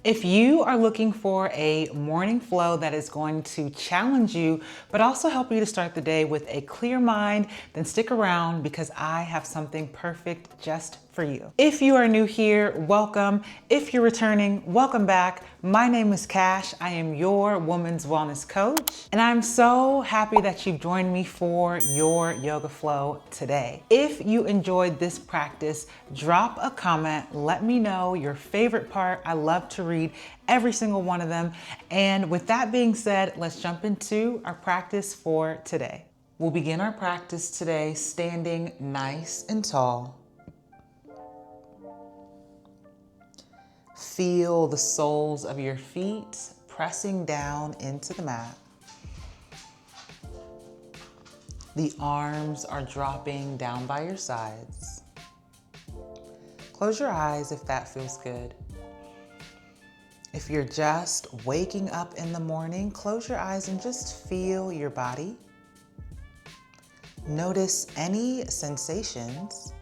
If you are looking for a morning flow that is going to challenge you, but also help you to start the day with a clear mind, then stick around because I have something perfect just for you. If you are new here, welcome. If you're returning, welcome back. My name is Cash. I am your woman's wellness coach, and I'm so happy that you've joined me for your yoga flow today. If you enjoyed this practice, drop a comment. Let me know your favorite part. I love to read every single one of them. And with that being said, let's jump into our practice for today. We'll begin our practice today standing nice and tall. Feel the soles of your feet pressing down into the mat. The arms are dropping down by your sides. Close your eyes if that feels good. If you're just waking up in the morning, close your eyes and just feel your body. Notice any sensations.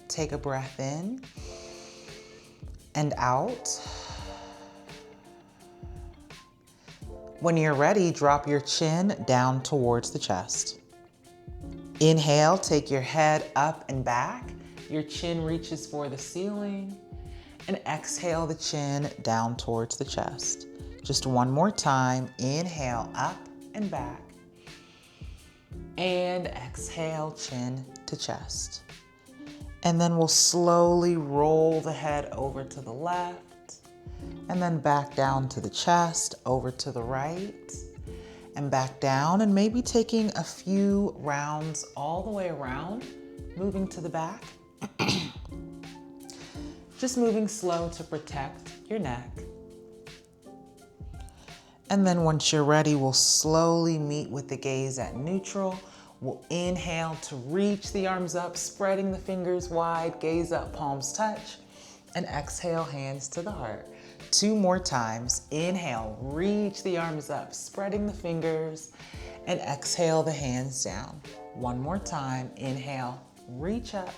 Take a breath in and out. When you're ready, drop your chin down towards the chest. Inhale, take your head up and back. Your chin reaches for the ceiling. And exhale the chin down towards the chest. Just one more time. Inhale, up and back. And exhale, chin to chest. And then we'll slowly roll the head over to the left, and then back down to the chest, over to the right, and back down, and maybe taking a few rounds all the way around, moving to the back. Just moving slow to protect your neck. And then once you're ready, we'll slowly meet with the gaze at neutral. We'll inhale to reach the arms up, spreading the fingers wide, gaze up, palms touch, and exhale, hands to the heart. 2 more times. Inhale, reach the arms up, spreading the fingers, and exhale the hands down. 1 more time. Inhale, reach up,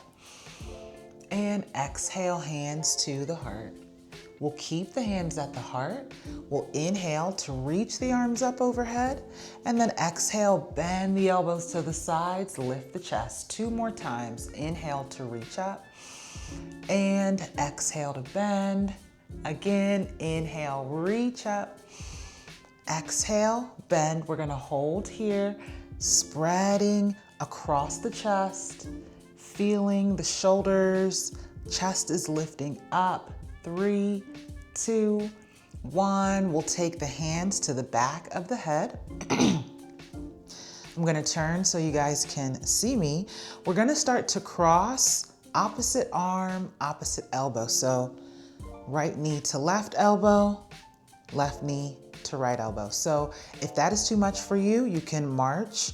and exhale, hands to the heart. We'll keep the hands at the heart. We'll inhale to reach the arms up overhead, and then exhale, bend the elbows to the sides, lift the chest. 2 more times. Inhale to reach up, and exhale to bend. Again, inhale, reach up, exhale, bend. We're gonna hold here, spreading across the chest, feeling the shoulders, chest is lifting up. 3, 2, 1. We'll take the hands to the back of the head. I'm gonna turn so you guys can see me. We're gonna start to cross opposite arm, opposite elbow. So right knee to left elbow, left knee to right elbow. So if that is too much for you, you can march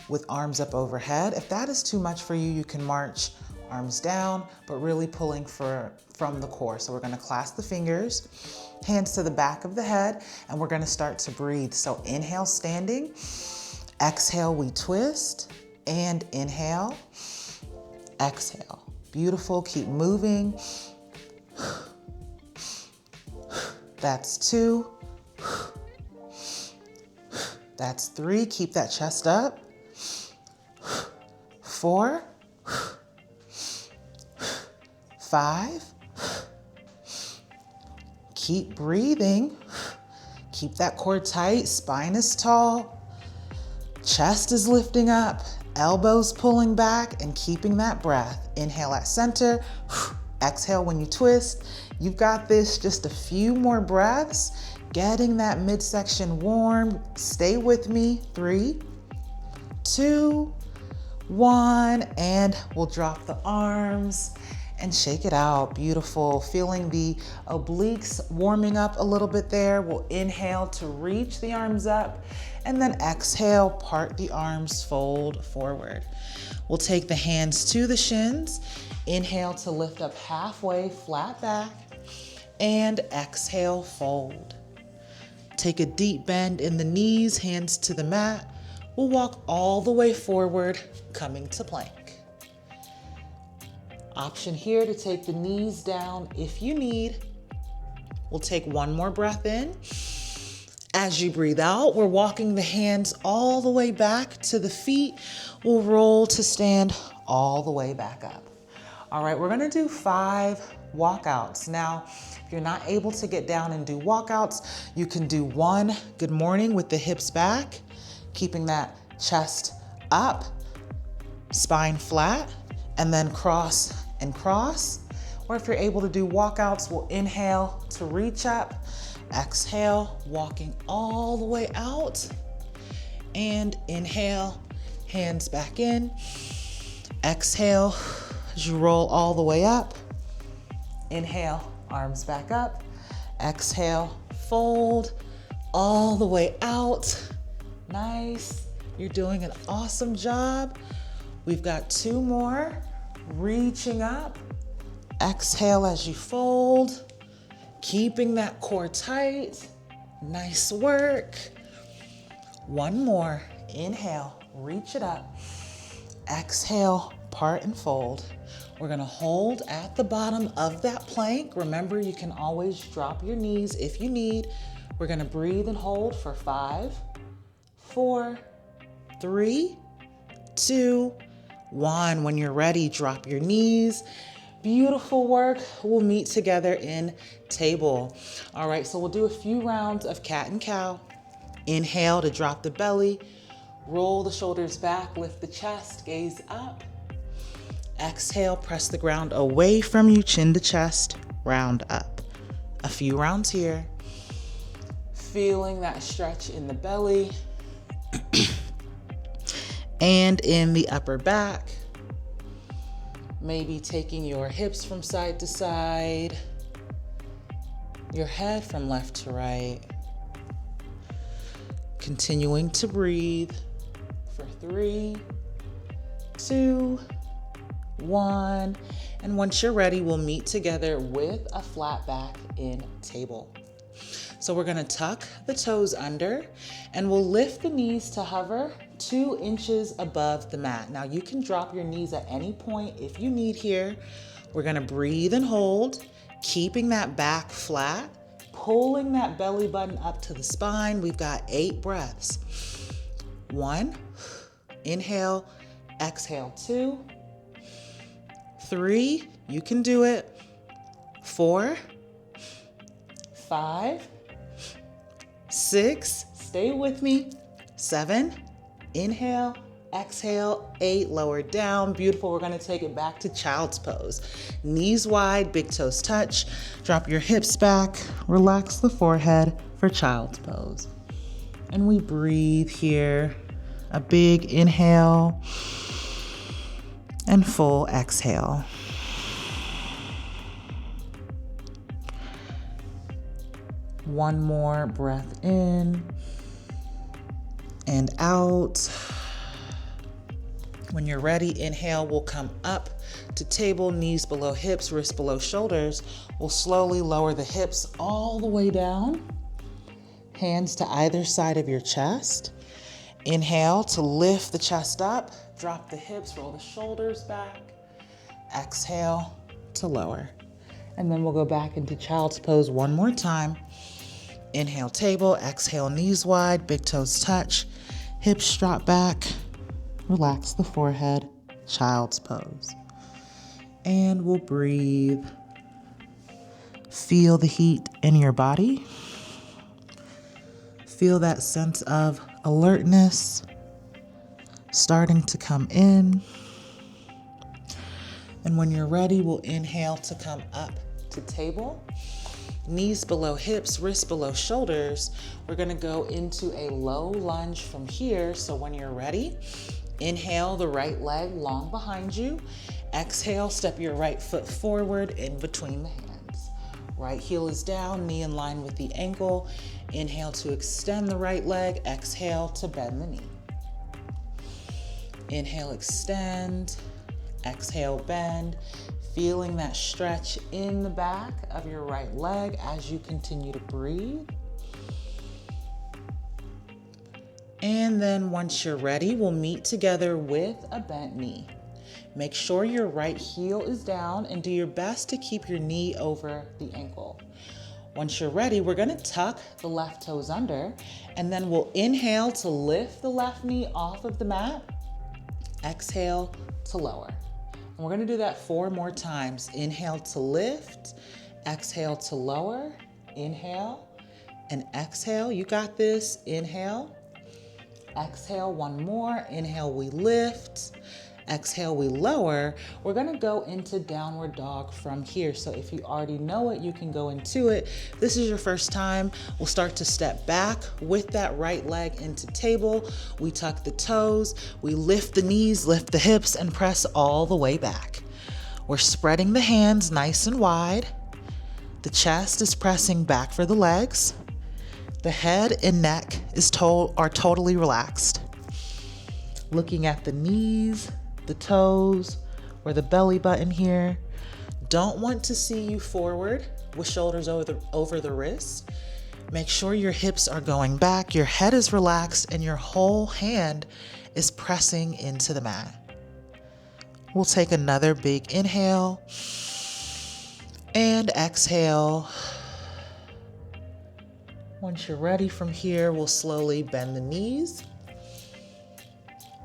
with arms up overhead. If that is too much for you, you can march arms down, but really pulling from the core. So we're gonna clasp the fingers, hands to the back of the head, and we're gonna start to breathe. So inhale, standing. Exhale, we twist, and inhale, exhale. Beautiful, keep moving. That's 2. That's 3, keep that chest up. 4, 5, keep breathing. Keep that core tight, spine is tall, chest is lifting up, elbows pulling back, and keeping that breath. Inhale at center, exhale when you twist. You've got this, just a few more breaths, getting that midsection warm. Stay with me. 3, 2, 1, and we'll drop the arms and shake it out. Beautiful. Feeling the obliques warming up a little bit there. We'll inhale to reach the arms up, and then exhale, part the arms, fold forward. We'll take the hands to the shins. Inhale to lift up halfway, flat back, and exhale, fold. Take a deep bend in the knees, hands to the mat. We'll walk all the way forward, coming to plank. Option here to take the knees down if you need. We'll take one more breath in. As you breathe out, we're walking the hands all the way back to the feet. We'll roll to stand all the way back up. All right, we're gonna do 5 walkouts. Now, if you're not able to get down and do walkouts, you can do 1 good morning with the hips back, keeping that chest up, spine flat, and then cross and cross. Or if you're able to do walkouts, we'll inhale to reach up, exhale, walking all the way out, and inhale, hands back in, exhale, as you roll all the way up, inhale, arms back up, exhale, fold all the way out. Nice, you're doing an awesome job. We've got 2 more, reaching up, exhale as you fold, keeping that core tight. Nice work. 1 more, inhale, reach it up, exhale, part and fold. We're gonna hold at the bottom of that plank. Remember, you can always drop your knees if you need. We're gonna breathe and hold for 5, 4, 3, 2, 1. When you're ready, drop your knees. Beautiful work. We'll meet together in table. All right, so we'll do a few rounds of cat and cow. Inhale to drop the belly, roll the shoulders back, lift the chest, gaze up. Exhale, press the ground away from you, chin to chest, round up. A few rounds here. Feeling that stretch in the belly and in the upper back. Maybe taking your hips from side to side, your head from left to right. Continuing to breathe for 3, 2, 1. And once you're ready, we'll meet together with a flat back in table. So we're gonna tuck the toes under and we'll lift the knees to hover 2 inches above the mat. Now you can drop your knees at any point if you need here. We're gonna breathe and hold, keeping that back flat, pulling that belly button up to the spine. We've got 8 breaths. 1, inhale, exhale, 2, 3, you can do it, 4, 5, 6, stay with me, 7, inhale, exhale, 8, lower down, beautiful. We're gonna take it back to child's pose. Knees wide, big toes touch, drop your hips back, relax the forehead for child's pose. And we breathe here, a big inhale and full exhale. One more breath in and out. When you're ready, inhale, we'll come up to table, knees below hips, wrists below shoulders. We'll slowly lower the hips all the way down. Hands to either side of your chest. Inhale to lift the chest up, drop the hips, roll the shoulders back. Exhale to lower. And then we'll go back into child's pose one more time. Inhale, table, exhale, knees wide, big toes touch, hips drop back, relax the forehead, child's pose. And we'll breathe. Feel the heat in your body. Feel that sense of alertness starting to come in. And when you're ready, we'll inhale to come up to table. Knees below hips, wrists below shoulders. We're gonna go into a low lunge from here. So when you're ready, inhale the right leg long behind you. Exhale, step your right foot forward in between the hands. Right heel is down, knee in line with the ankle. Inhale to extend the right leg. Exhale to bend the knee. Inhale, extend. Exhale, bend. Feeling that stretch in the back of your right leg as you continue to breathe. And then once you're ready, we'll meet together with a bent knee. Make sure your right heel is down and do your best to keep your knee over the ankle. Once you're ready, we're gonna tuck the left toes under, and then we'll inhale to lift the left knee off of the mat. Exhale to lower. And we're gonna do that 4 more times. Inhale to lift, exhale to lower, inhale, and exhale. You got this. Inhale, exhale, 1 more. Inhale, we lift. Exhale, we lower. We're gonna go into downward dog from here. So if you already know it, you can go into it. If this is your first time, we'll start to step back with that right leg into table. We tuck the toes, we lift the knees, lift the hips, and press all the way back. We're spreading the hands nice and wide. The chest is pressing back for the legs. The head and neck are totally relaxed. Looking at the knees, the toes, or the belly button here. Don't want to see you forward with shoulders over the wrists. Make sure your hips are going back, your head is relaxed, and your whole hand is pressing into the mat. We'll take another big inhale and exhale. Once you're ready from here, we'll slowly bend the knees.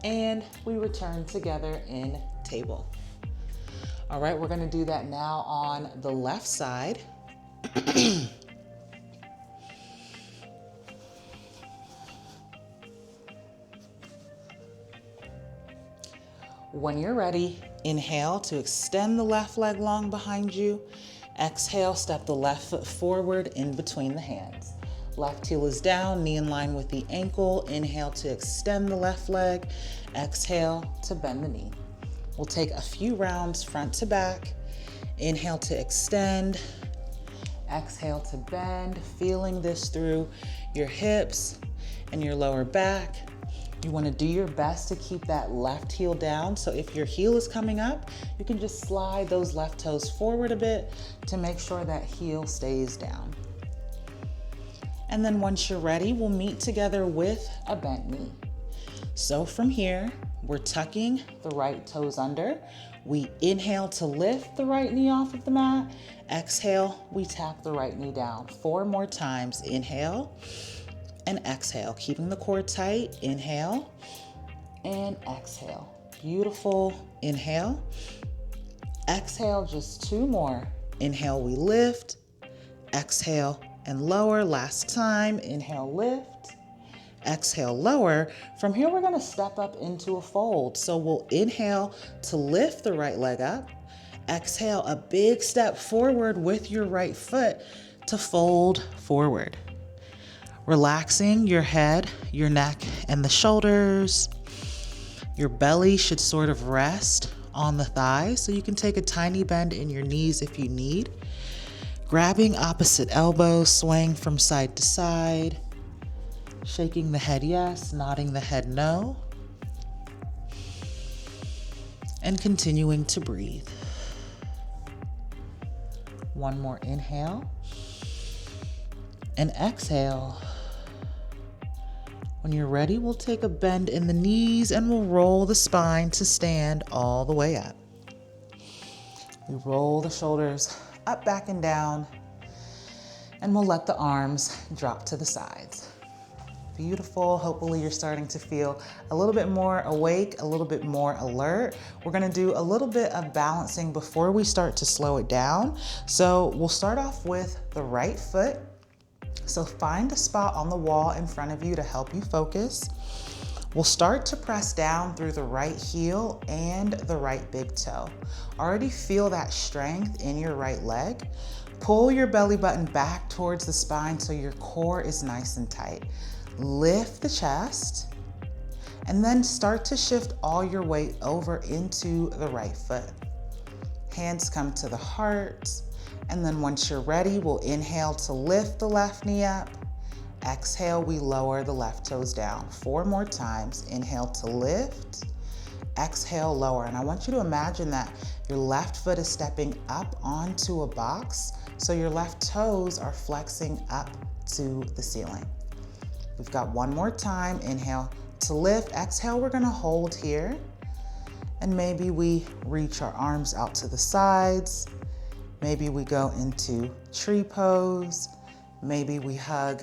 And we return together in table. All right, we're gonna do that now on the left side. When you're ready, inhale to extend the left leg long behind you. Exhale, step the left foot forward in between the hands. Left heel is down, knee in line with the ankle. Inhale to extend the left leg. Exhale to bend the knee. We'll take a few rounds front to back. Inhale to extend. Exhale to bend, feeling this through your hips and your lower back. You want to do your best to keep that left heel down. So if your heel is coming up, you can just slide those left toes forward a bit to make sure that heel stays down. And then once you're ready, we'll meet together with a bent knee. So from here, we're tucking the right toes under. We inhale to lift the right knee off of the mat. Exhale, we tap the right knee down. 4 more times. Inhale and exhale, keeping the core tight. Inhale and exhale. Beautiful. Inhale. Exhale, just 2 more. Inhale, we lift. Exhale and lower. Last time. Inhale, lift. Exhale, lower. From here, we're gonna step up into a fold. So we'll inhale to lift the right leg up. Exhale, a big step forward with your right foot to fold forward. Relaxing your head, your neck, and the shoulders. Your belly should sort of rest on the thighs, so you can take a tiny bend in your knees if you need. Grabbing opposite elbows, swaying from side to side. Shaking the head yes, nodding the head no. And continuing to breathe. 1 more inhale. And exhale. When you're ready, we'll take a bend in the knees and we'll roll the spine to stand all the way up. We roll the shoulders up, back, and down, and we'll let the arms drop to the sides. Beautiful. Hopefully you're starting to feel a little bit more awake, a little bit more alert. We're gonna do a little bit of balancing before we start to slow it down. So we'll start off with the right foot. So find a spot on the wall in front of you to help you focus. We'll start to press down through the right heel and the right big toe. Already feel that strength in your right leg. Pull your belly button back towards the spine so your core is nice and tight. Lift the chest and then start to shift all your weight over into the right foot. Hands come to the heart. And then once you're ready, we'll inhale to lift the left knee up. Exhale, we lower the left toes down. 4 more times. Inhale to lift. Exhale, lower. And I want you to imagine that your left foot is stepping up onto a box, so your left toes are flexing up to the ceiling. We've got 1 more time. Inhale to lift. Exhale, we're gonna hold here. And maybe we reach our arms out to the sides. Maybe we go into tree pose. Maybe we hug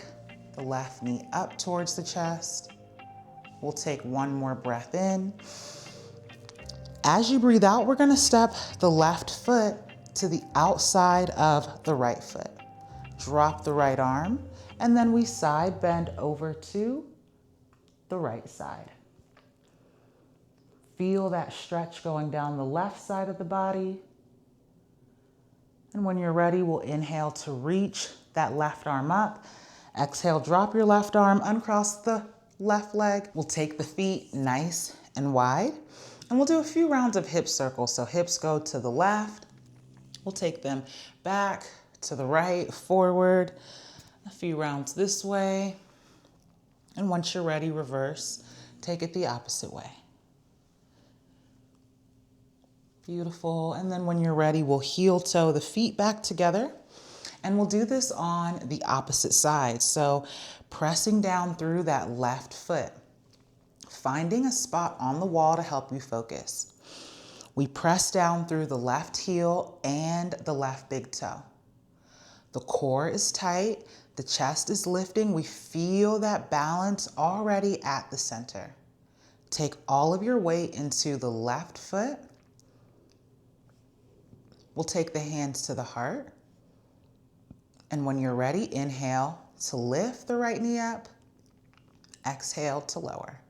the left knee up towards the chest. We'll take one more breath in. As you breathe out, we're gonna step the left foot to the outside of the right foot. Drop the right arm, and then we side bend over to the right side. Feel that stretch going down the left side of the body. And when you're ready, we'll inhale to reach that left arm up. Exhale, drop your left arm, uncross the left leg. We'll take the feet nice and wide, and we'll do a few rounds of hip circles. So hips go to the left. We'll take them back to the right, forward, a few rounds this way. And once you're ready, reverse. Take it the opposite way. Beautiful. And then when you're ready, we'll heel toe the feet back together. And we'll do this on the opposite side. So pressing down through that left foot, finding a spot on the wall to help you focus. We press down through the left heel and the left big toe. The core is tight, the chest is lifting. We feel that balance already at the center. Take all of your weight into the left foot. We'll take the hands to the heart. And when you're ready, inhale to lift the right knee up. Exhale to lower.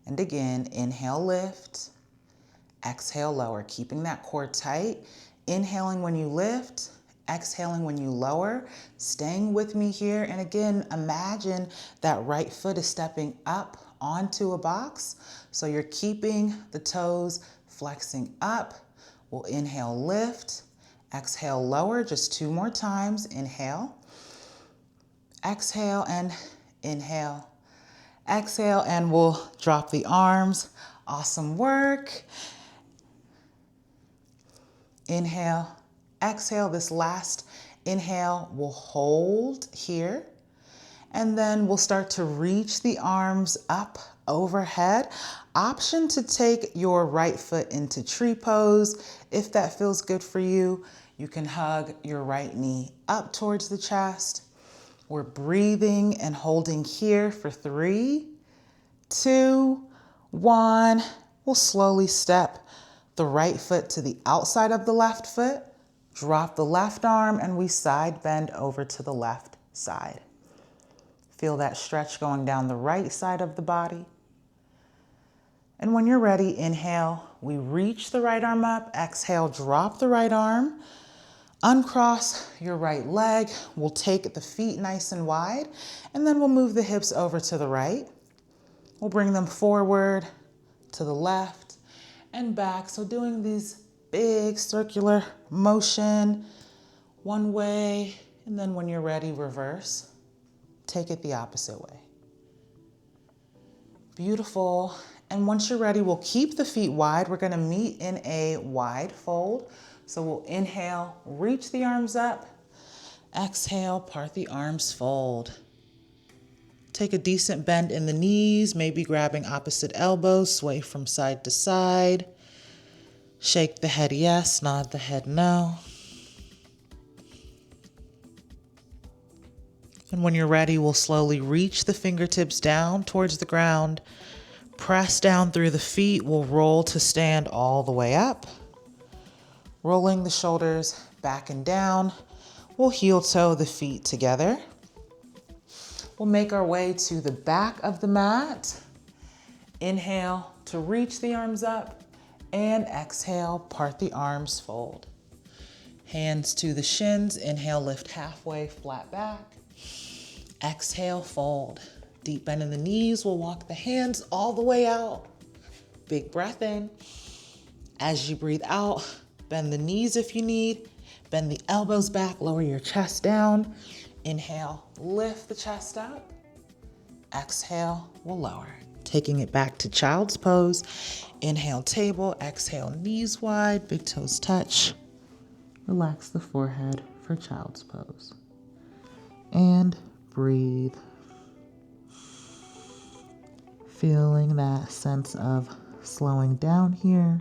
And again, inhale, lift. Exhale, lower. Keeping that core tight. Inhaling when you lift. Exhaling when you lower. Staying with me here. And again, imagine that right foot is stepping up onto a box. So you're keeping the toes flexing up. We'll inhale, lift, exhale, lower, just 2 more times. Inhale, exhale, and inhale, exhale, and we'll drop the arms. Awesome work. Inhale, exhale. This last inhale, we'll hold here, and then we'll start to reach the arms up overhead. Option to take your right foot into tree pose. If that feels good for you, you can hug your right knee up towards the chest. We're breathing and holding here for 3, 2, 1. We'll slowly step the right foot to the outside of the left foot, drop the left arm, and we side bend over to the left side. Feel that stretch going down the right side of the body. And when you're ready, inhale, we reach the right arm up. Exhale, drop the right arm. Uncross your right leg. We'll take the feet nice and wide, and then we'll move the hips over to the right. We'll bring them forward, to the left, and back. So doing these big circular motion, one way, and then when you're ready, reverse. Take it the opposite way. Beautiful. And once you're ready, we'll keep the feet wide. We're gonna meet in a wide fold. So we'll inhale, reach the arms up. Exhale, part the arms, fold. Take a decent bend in the knees, maybe grabbing opposite elbows, sway from side to side. Shake the head yes, nod the head no. And when you're ready, we'll slowly reach the fingertips down towards the ground. Press down through the feet. We'll roll to stand all the way up. Rolling the shoulders back and down. We'll heel toe the feet together. We'll make our way to the back of the mat. Inhale to reach the arms up, and exhale, part the arms, fold. Hands to the shins. Inhale, lift halfway, flat back. Exhale, fold. Deep bend in the knees. We'll walk the hands all the way out. Big breath in. As you breathe out, bend the knees if you need. Bend the elbows back, lower your chest down. Inhale, lift the chest up. Exhale, we'll lower. Taking it back to child's pose. Inhale, table. Exhale, knees wide, big toes touch. Relax the forehead for child's pose. And breathe. Feeling that sense of slowing down here.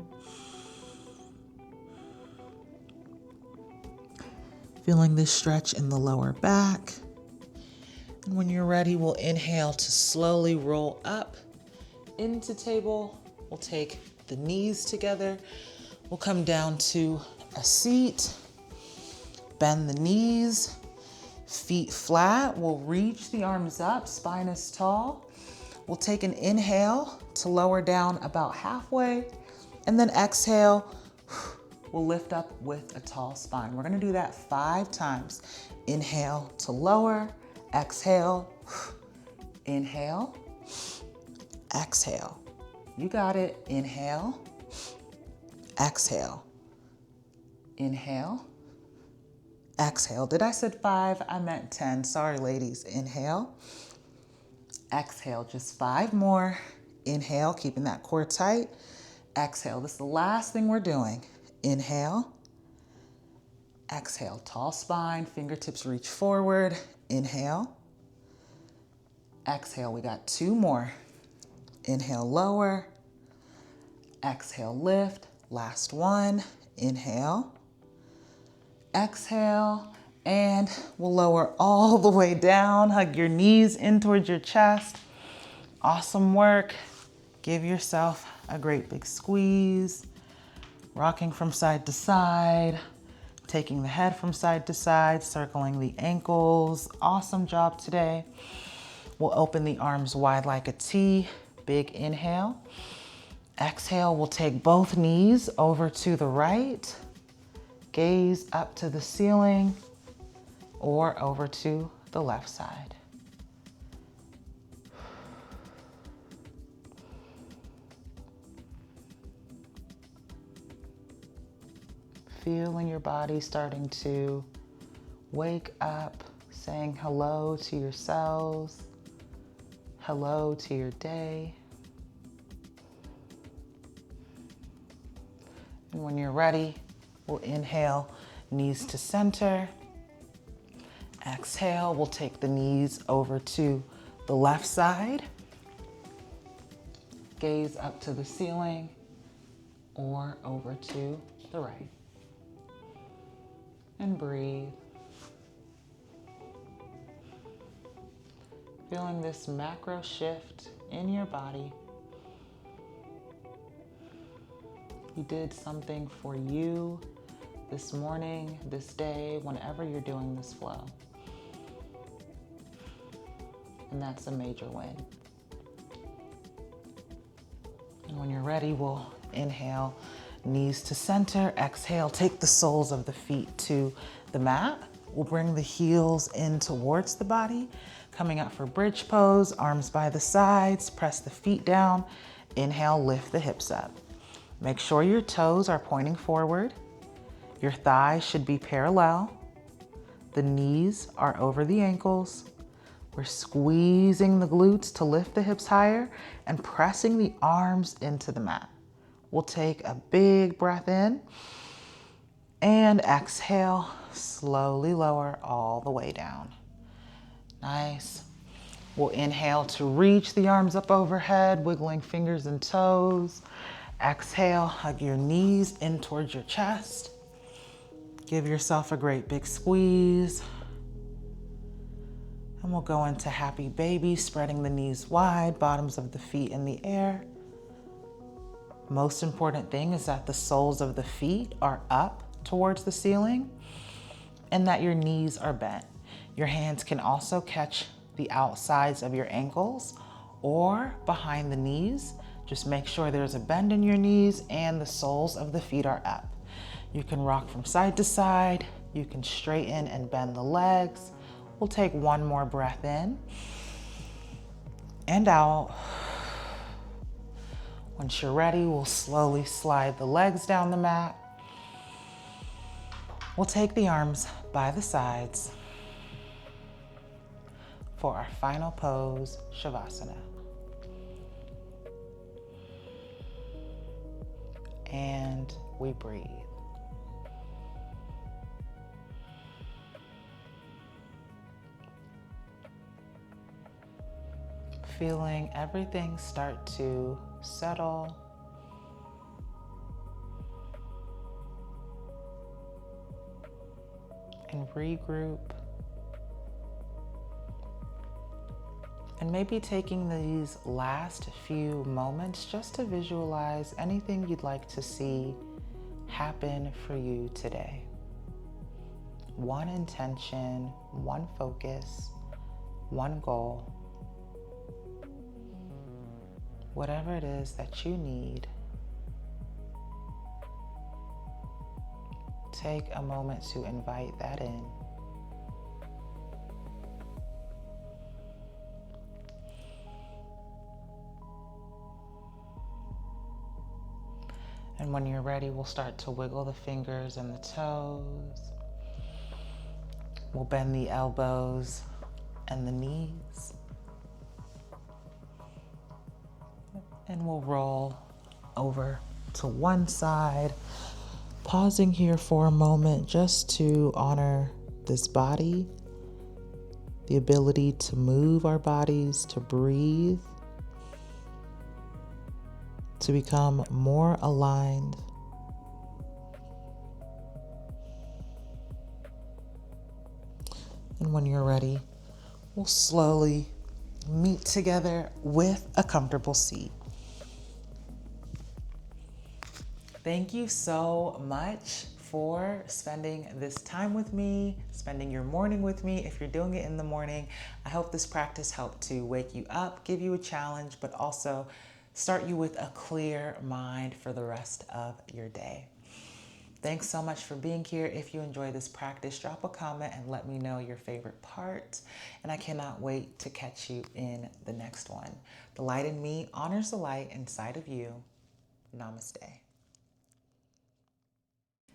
Feeling this stretch in the lower back. And when you're ready, we'll inhale to slowly roll up into table. We'll take the knees together. We'll come down to a seat. Bend the knees, feet flat. We'll reach the arms up, spine is tall. We'll take an inhale to lower down about halfway, and then exhale, we'll lift up with a tall spine. We're gonna do that 5 times. Inhale to lower, exhale, inhale, exhale. You got it. Inhale, exhale, inhale, exhale. Did I said 5? I meant 10. Sorry, ladies. Inhale, exhale. Just 5 more. Inhale, keeping that core tight. Exhale. This is the last thing we're doing. Inhale, exhale. Tall spine, fingertips reach forward. Inhale, exhale. We got 2 more. Inhale, lower. Exhale, lift. Last one. Inhale, exhale, and we'll lower all the way down. Hug your knees in towards your chest. Awesome work. Give yourself a great big squeeze. Rocking from side to side, taking the head from side to side, circling the ankles. Awesome job today. We'll open the arms wide like a T. Big inhale. Exhale, we'll take both knees over to the right. Gaze up to the ceiling or over to the left side. Feeling your body starting to wake up, saying hello to yourselves, hello to your day. And when you're ready, we'll inhale, knees to center. Exhale, we'll take the knees over to the left side. Gaze up to the ceiling or over to the right. And breathe. Feeling this macro shift in your body. You did something for you this morning, this day, whenever you're doing this flow. And that's a major win. And when you're ready, we'll inhale, knees to center. Exhale, take the soles of the feet to the mat. We'll bring the heels in towards the body. Coming up for bridge pose, arms by the sides, press the feet down. Inhale, lift the hips up. Make sure your toes are pointing forward. Your thighs should be parallel. The knees are over the ankles. We're squeezing the glutes to lift the hips higher and pressing the arms into the mat. We'll take a big breath in and exhale, slowly lower all the way down. Nice. We'll inhale to reach the arms up overhead, wiggling fingers and toes. Exhale, hug your knees in towards your chest. Give yourself a great big squeeze. And we'll go into happy baby, spreading the knees wide, bottoms of the feet in the air. Most important thing is that the soles of the feet are up towards the ceiling and that your knees are bent. Your hands can also catch the outsides of your ankles or behind the knees. Just make sure there's a bend in your knees and the soles of the feet are up. You can rock from side to side. You can straighten and bend the legs. We'll take one more breath in and out. Once you're ready, we'll slowly slide the legs down the mat. We'll take the arms by the sides for our final pose, Shavasana. And we breathe. Feeling everything start to settle. And regroup. And maybe taking these last few moments just to visualize anything you'd like to see happen for you today. One intention, one focus, one goal. Whatever it is that you need, take a moment to invite that in. And when you're ready, we'll start to wiggle the fingers and the toes. We'll bend the elbows and the knees. And we'll roll over to one side, pausing here for a moment just to honor this body, the ability to move our bodies, to breathe, to become more aligned. And when you're ready, we'll slowly meet together with a comfortable seat. Thank you so much for spending this time with me, spending your morning with me. If you're doing it in the morning, I hope this practice helped to wake you up, give you a challenge, but also start you with a clear mind for the rest of your day. Thanks so much for being here. If you enjoy this practice, drop a comment and let me know your favorite part. And I cannot wait to catch you in the next one. The light in me honors the light inside of you. Namaste.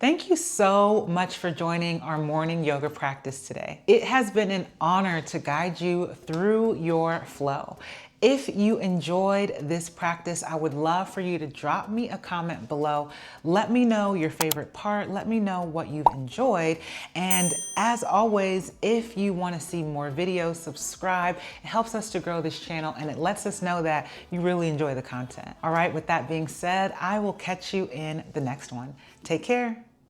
Thank you so much for joining our morning yoga practice today. It has been an honor to guide you through your flow. If you enjoyed this practice, I would love for you to drop me a comment below. Let me know your favorite part. Let me know what you've enjoyed. And as always, if you want to see more videos, subscribe. It helps us to grow this channel and it lets us know that you really enjoy the content. All right, with that being said, I will catch you in the next one. Take care.